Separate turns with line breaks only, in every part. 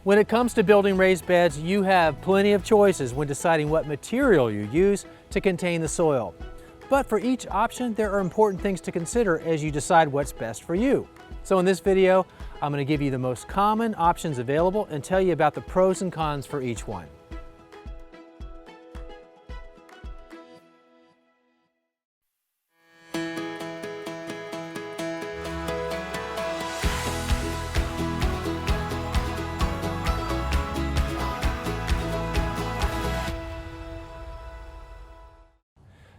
When it comes to building raised beds, you have plenty of choices when deciding what material you use to contain the soil. But for each option, there are important things to consider as you decide what's best for you. So in this video, I'm going to give you the most common options available and tell you about the pros and cons for each one.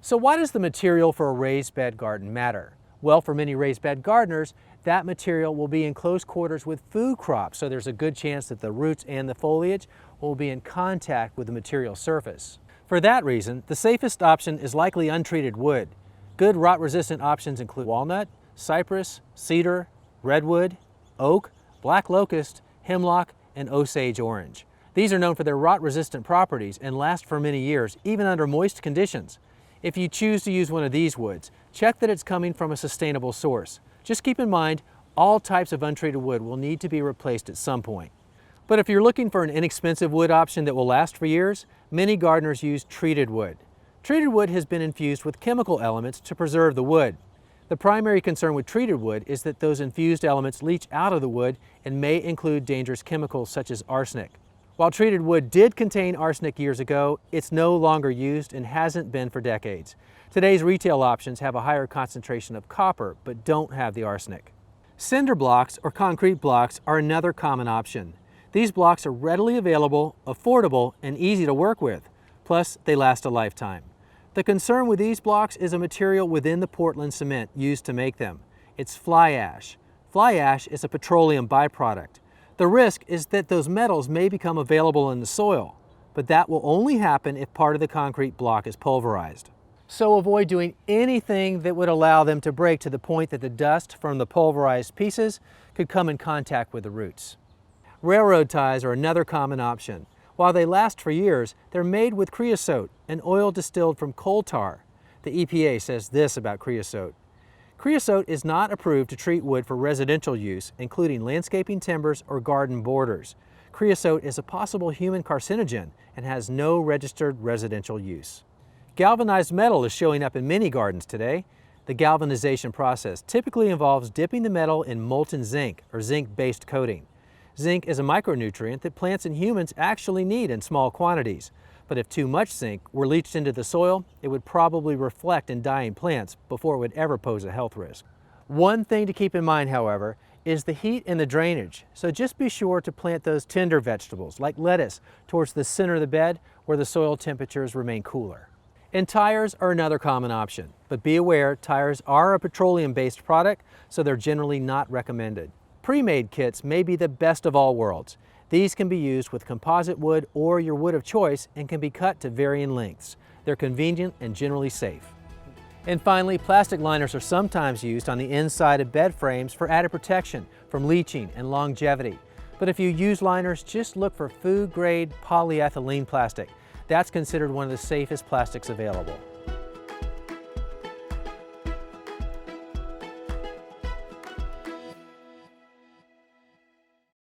So why does the material for a raised bed garden matter? Well, for many raised bed gardeners, that material will be in close quarters with food crops, so there's a good chance that the roots and the foliage will be in contact with the material surface. For that reason, the safest option is likely untreated wood. Good rot-resistant options include walnut, cypress, cedar, redwood, oak, black locust, hemlock, and Osage orange. These are known for their rot-resistant properties and last for many years, even under moist conditions. If you choose to use one of these woods, check that it's coming from a sustainable source. Just keep in mind, all types of untreated wood will need to be replaced at some point. But if you're looking for an inexpensive wood option that will last for years, many gardeners use treated wood. Treated wood has been infused with chemical elements to preserve the wood. The primary concern with treated wood is that those infused elements leach out of the wood and may include dangerous chemicals such as arsenic. While treated wood did contain arsenic years ago, it's no longer used and hasn't been for decades. Today's retail options have a higher concentration of copper, but don't have the arsenic. Cinder blocks or concrete blocks are another common option. These blocks are readily available, affordable, and easy to work with. Plus, they last a lifetime. The concern with these blocks is a material within the Portland cement used to make them. It's fly ash. Fly ash is a petroleum byproduct. The risk is that those metals may become available in the soil, but that will only happen if part of the concrete block is pulverized. So avoid doing anything that would allow them to break to the point that the dust from the pulverized pieces could come in contact with the roots. Railroad ties are another common option. While they last for years, they're made with creosote, an oil distilled from coal tar. The EPA says this about creosote. Creosote is not approved to treat wood for residential use, including landscaping timbers or garden borders. Creosote is a possible human carcinogen and has no registered residential use. Galvanized metal is showing up in many gardens today. The galvanization process typically involves dipping the metal in molten zinc or zinc-based coating. Zinc is a micronutrient that plants and humans actually need in small quantities. But if too much zinc were leached into the soil, it would probably reflect in dying plants before it would ever pose a health risk. One thing to keep in mind, however, is the heat and the drainage. So just be sure to plant those tender vegetables like lettuce towards the center of the bed where the soil temperatures remain cooler. And tires are another common option, but be aware tires are a petroleum-based product, so they're generally not recommended. Pre-made kits may be the best of all worlds. These can be used with composite wood or your wood of choice and can be cut to varying lengths. They're convenient and generally safe. And finally, plastic liners are sometimes used on the inside of bed frames for added protection from leaching and longevity. But if you use liners, just look for food-grade polyethylene plastic. That's considered one of the safest plastics available.